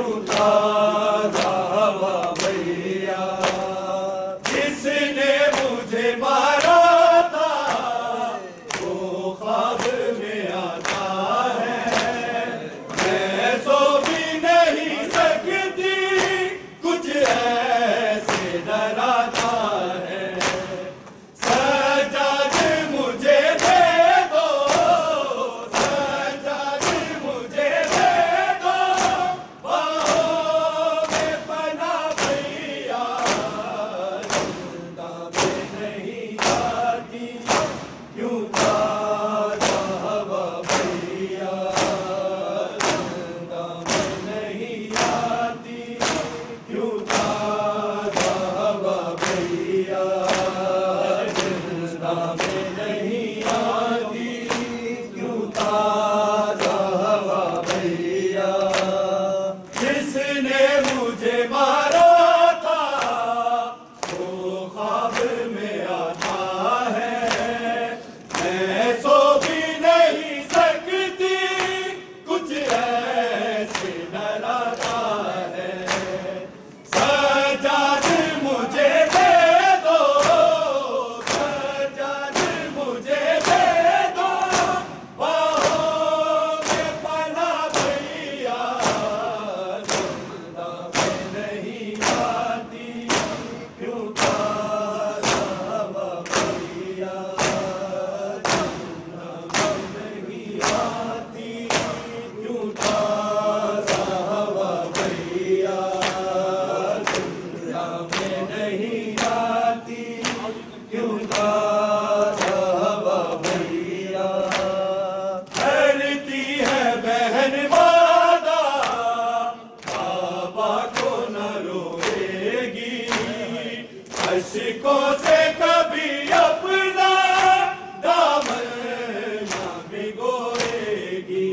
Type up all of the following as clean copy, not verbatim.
क्यों ताज़ा हवा भैया, जिसने मुझे मारा था वो ख्वाब में आता है। मैं सो भी नहीं सकती, कुछ ऐसे डराता है। सजाद मुझे दे दो, सजाद मुझे दे दो, बाहों में पनाह भैया, जिंदा में नहीं आती क्यों ताज़ा हवा भैया, जिंदा में नहीं आती क्यों ताज़ा हवा भैया, जिंदा में नहीं आती क्यों ताज़ा हवा भैया। जिसने मुझे मारा था वो ख्वाब में आता है। मैं सो भी नहीं सकती, कुछ ऐसे डराता है। सजाद मुझे दे दो, सजाद मुझे दे दो, बाहों में पनाह भैया, जिंदा में नहीं आती क्यों ताज़ा हवा भैया, जिंदा में नहीं आती क्यों ताज़ा हवा भैया, जिंदा में नहीं आती क्यों ताज़ा हवा भैया। करती है बहन वादा, बाबा को न रोएगी, अश्कों से कभी अपना दामन न भिगोएगी।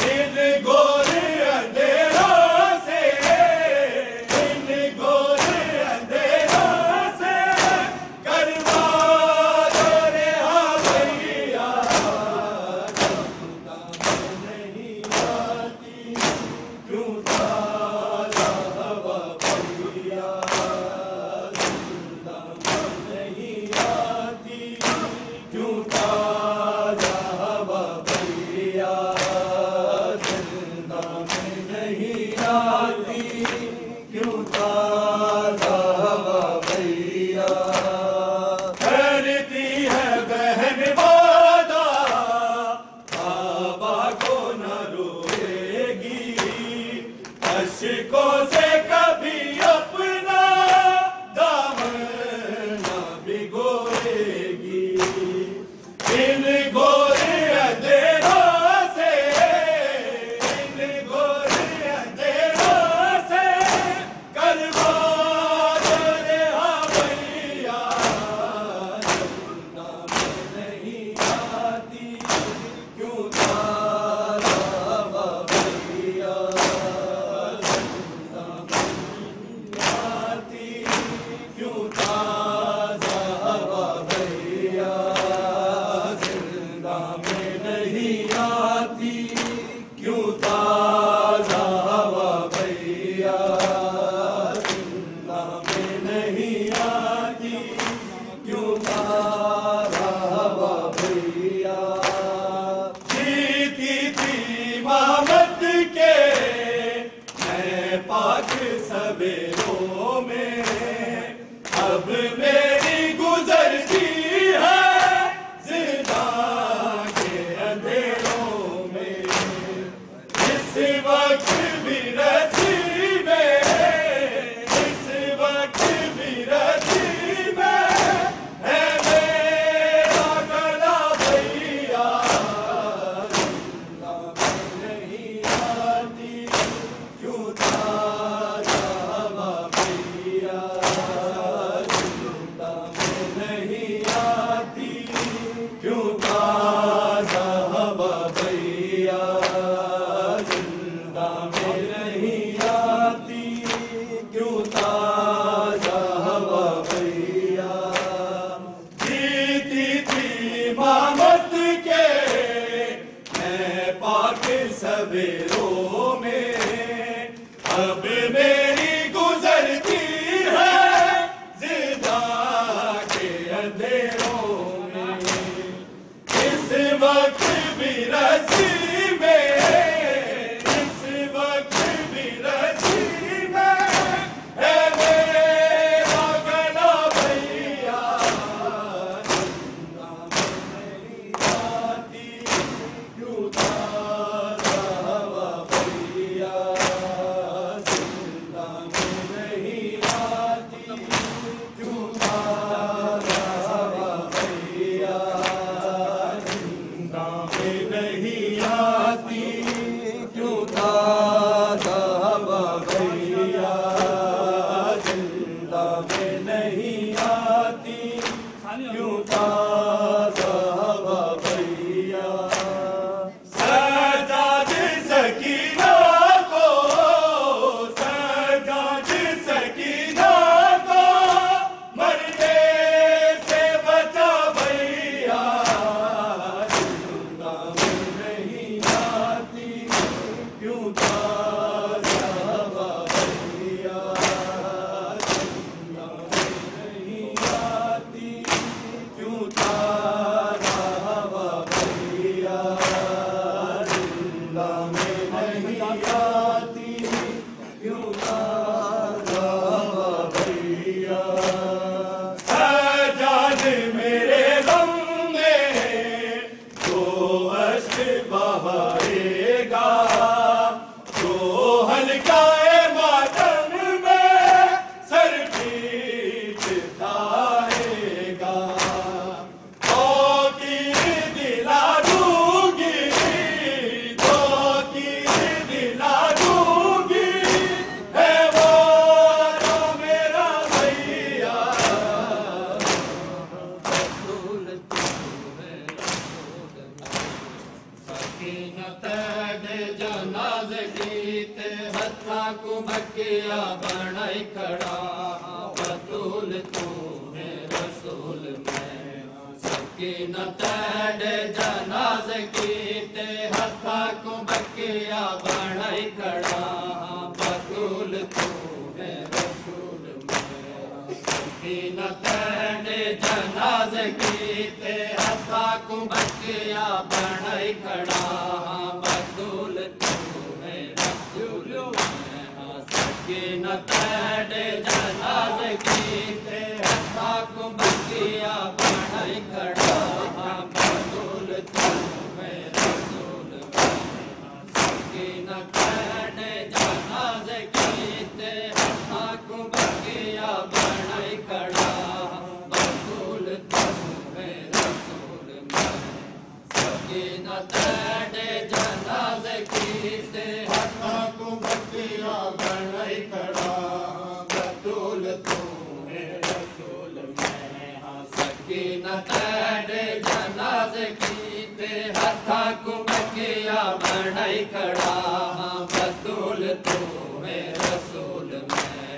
इन घोर अंधेरों से, इन घोर अंधेरों से करवा दो रेहा भैया, जिंदा में नहीं आती क्यों ताज़ा हवा भैया, जिंदा में नहीं आती क्यों ताज़ा हवा भैया, जिंदा में नहीं आती क्यों ताज़ा हवा भैया। करती है बहन वादा, बाबा को न रोएगी, अश्कों से कभी अपना दामन न भिगोएगी। इन घोर अंधेरों से, इन घोर अंधेरों से करवा दो रेहा भैया, जिंदा में नहीं आती क्यों ताज़ा हवा भैया, जिंदा में नहीं आती क्यों ताज़ा हवा भैया, जिंदा में नहीं आती क्यों ताज़ा हवा भैया, जिंदा में नहीं आती क्यों ताज़ा हवा भैया। जीती थी मामत के मैं पाक सवेरों में, अब मेरी गुजरती है जिंदा के अंधेरों में। इस वक्त भी रस्सी में, इस वक्त भी रस्सी में है मेरा गला भैया, जिंदा में नहीं आती क्यों ताज़ा हवा अब मेरी गुजरती है ज़िंदा के अंधेरों में, इस वक्त भी रस्सी में, इस वक्त भी रस्सी में है मेरा गला भैया, जिंदा में नहीं आती क्यों ताज़ा हवा भैया, जिंदा में नहीं आती क्यों ताज़ा हवा भैया, जिंदा में नहीं आती क्यों ताज़ा हवा भैया, जिंदा में नहीं आती क्यों ताज़ा हवा भैया। सजाद सकीना को, सजाद सकीना को मरने से बचा भैया, जिंदा में नहीं आती क्यों ताज़ा हवा भैया, जिंदा में नहीं आती क्यों ताज़ा हवा भैया, जिंदा में नहीं आती क्यों ताज़ा हवा भैया। सजाद मेरे गम में जो अश्क बहाएगा, जो हल्काए मातम में सर पीट खाएगा, तो तीर दिला दूंगी, तो तीर दिला दूंगी, है वो जो मेरा भैया, जनाज गीत हथा कुमकिया बनाई खड़ा, बतूल तू है रसूल में, सकीनत जनाज गीत हथा कुमकिया बनाई खड़ा, बतूल तू है रसूल में, सकीनत जनाज गीत हथा कुमकिया बनाई खड़ा, बतूल तू है रसूल में, सकीनत जनाज गीत हथा कुमकिया बनाई खड़ा, बतूल तू है रसूल में, सकीनत जनाज गीत हथा कुमकिया बनाई खड़ा, बतूल तू है रसूल में, सकीनत जनाज गीत हथा कुमकिया बनाई खड़ा, बतूल तू है रसूल में, सकीनत जनाज गीत हथा कुमकिया बनाई खड़ा, बतूल तू है रसूल में,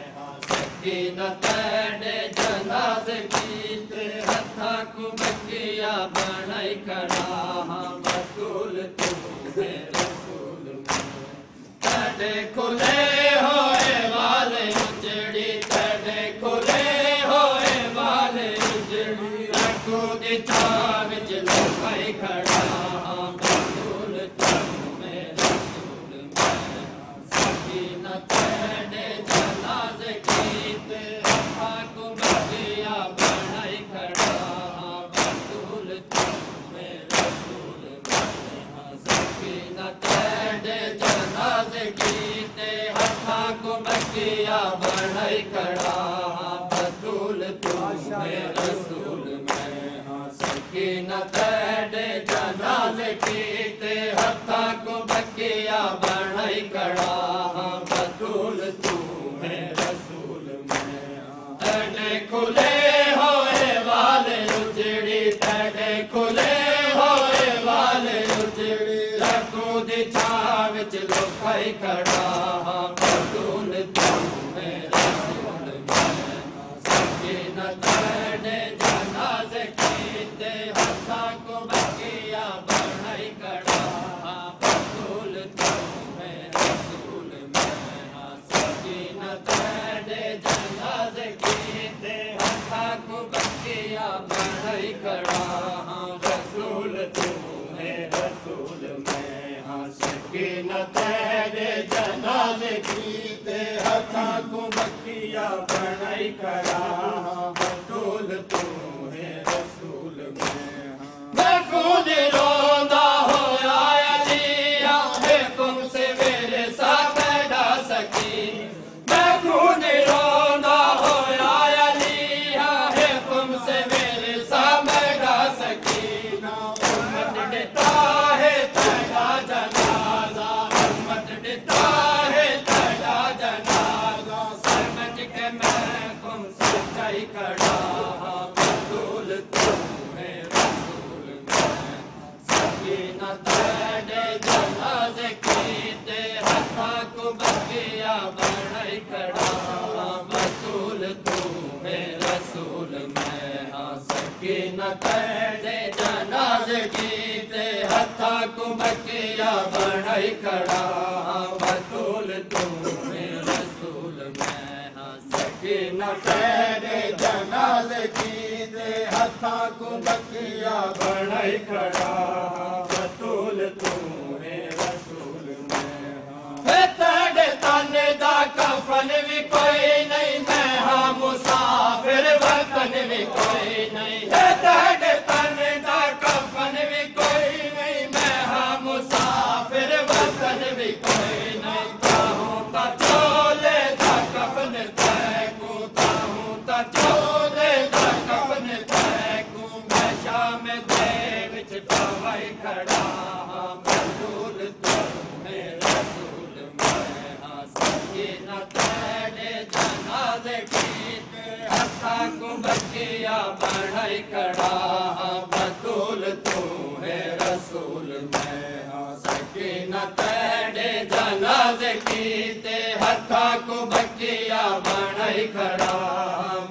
सकीनत जनाज गीत हथा कुमकिया बनाई खड़ा, बतूल तू है रसूल में, तड़े खुले होए वाले उजड़ी, तड़े खुले होए वाले उजड़ी, रखो दी छाव च लुकाई खड़ा, बतूल तू है रसूल में, सकीनत जनाज गीत हथा कुमकिया बनाई खड़ा, बतूल तू है रसूल में, सकीनत जनाज गीत हथा कुमकिया बनाई खड़ा, बतूल तू है रसूल में, सकीनत जनाज गीत हथा कुमकिया बनाई खड़ा, बतूल तू है रसूल में, तड़े खुले होए वाले उजड़ी, तड़े खुले होए वाले उजड़ी, रखो दी छाव च लुकाई खड़ा, बतूल तू है रसूल में, सकीनत जनाज गीत हथा कुमकिया बनाई खड़ा, बतूल तू है रसूल में, कीते हथा को बकिया बनाई खड़ा बतूल तू है रसूल में मैं खुद रोंदा होया अलिया हुक्म से मेरे साथ बैठा सकी मैं खुद रोंदा होया अलिया हुक्म से मेरे साथ बैठा सकी ना उम्मत देता है तेरा जनाजा उम्मत देता है तेरा जनाजा समझ के मैं तुम सच्चाई खड़ा बतूल तू है रसूल में सकीना तेरे जनाजे कीते हथा को बकिया बनाई खड़ा बतूल तू है रसूल में सकीना तेरे जनाजे कीते हथा को बकिया बनाई खड़ा बतूल तू है रसूल में सकीना तेरे जनाज कीते हथा को बकिया बनाई खड़ा बतूल तू है रसूल में तेरे ताने दा कफन भी कोई नहीं मैं हाँ मुसाफिर वतन भी कोई नहीं तेरे ताने दा कफन भी कोई नहीं मैं हाँ मुसाफिर वतन भी कोई नहीं ताहूं ता चोले दा कफन तैकू ताहूं ता चोले दा कफन तैकू मैं शाम दे विच पावाई खड़ा बतूल तू है रसूल में सकीना तेरे जनाजे कीते हथा को बकिया बनाई खड़ा बतूल तू है रसूल में सकीना तेरे जनाजे कीते हथा को बकिया बनाई खड़ा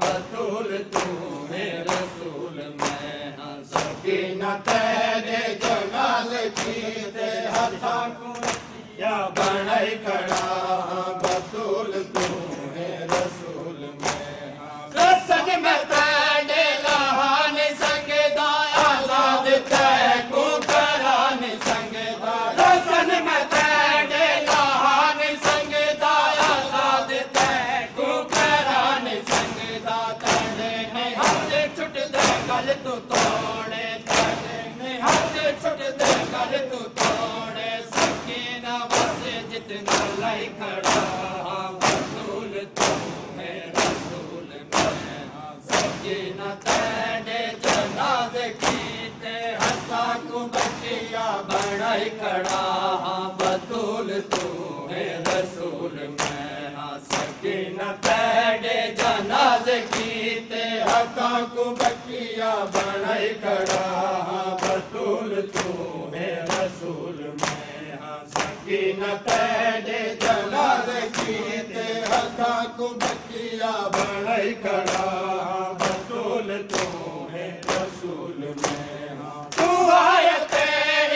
बतूल तू है रसूल में सकीना तेरे जनाजे कीते हथा को या बनाई खड़ा बतूल तू है रसूल में रसन में तेरे लहान संगदा आजाद तैकू करान संगदा रसन में तेरे लहान संगदा आजाद तैकू करान संगदा तेरे ने हाथ छुट दे गल तू तोड़े तेरे ने हाथ छुट दे गल तू तोड़े सकीना वासे जितना लाई खड़ा बतूल तू है रसूल में सकीना तेरे जनाजे कीते हथा को बकिया बनाई खड़ा बतूल तू है रसूल में सकीना तेरे जनाजे कीते हथा को बकिया बनाई खड़ा बतूल तू है रसूल में सकीना तेरे जनाज कीते हथा को बकिया बनाई खड़ा बतूल तू है रसूल में तू आयते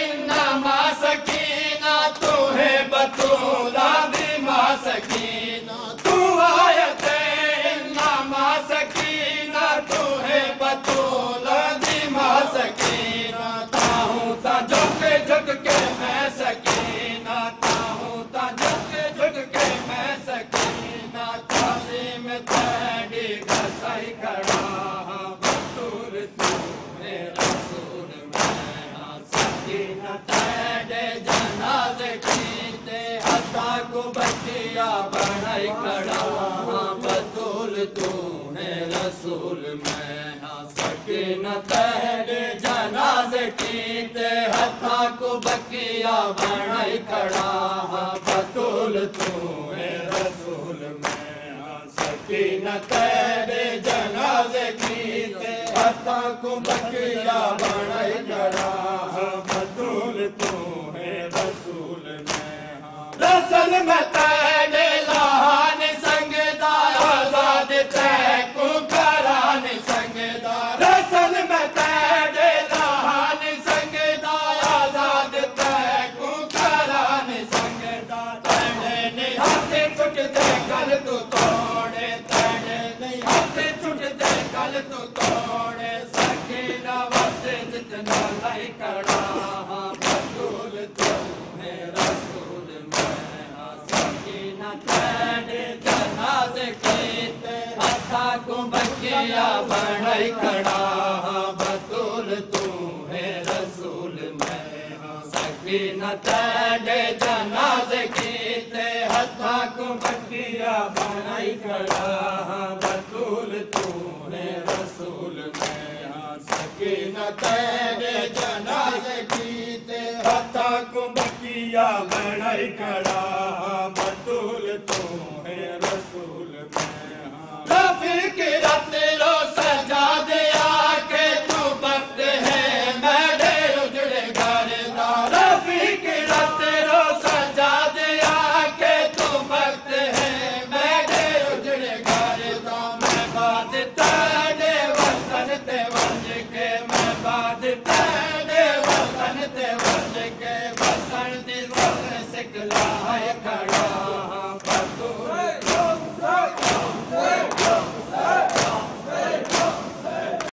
इन्नमा सकीना तू है बतूला बीमा सकीना तू आयते इन्नमा सकीना तू है बतूला बीमा सकीना ताहूं ता झुक के मैं सकीना ताहूं ता झुक के मैं सकीना ताज़ीम तेरी घसाई खड़ा बतूल तू है रसूल में सकीना तेरे जनाजे कीते हथा को बकिया बनाई खड़ा बतूल तू है रसूल में सकीना तेरे जनाजे कीते हथा को बकिया बनाई खड़ा बतूल तू है रसूल में सकीना तेरे जनाजे कीते हथा को बकिया बनाई खड़ा बतूल तू है रसूल में रसल में तेरे लहान संगदा आजाद तैकू करान संगदा रसल में तेरे लहान संगदा आजाद तैकू करान संगदा तेरे ने हाथ छुट दे गल तू तोड़े तेरे ने हाथ छुट दे गल तू तोड़े सकीना वासे जितना लाई खड़ा बतूल तू है रसूल में सकीना बकिया बनाई खड़ा बतूल तू है रसूल मैं सकीना तेरे जनाजे कीते हथा को बकिया बनाई खड़ा बतूल तू है रसूल मैं सकीना तेरे जनाजे कीते हथा को बकिया बनाई खड़ा बतूल तू है रसूल मैं रफीक तेरो सजा दे आके तू बख्त है मेरे उजड़े घर दा रफीक तेरो सजा दे आके तू बख्त है मेरे उजड़े घर दा मैं बाद तेरे वतन ते वंज के मैं बाद तेरे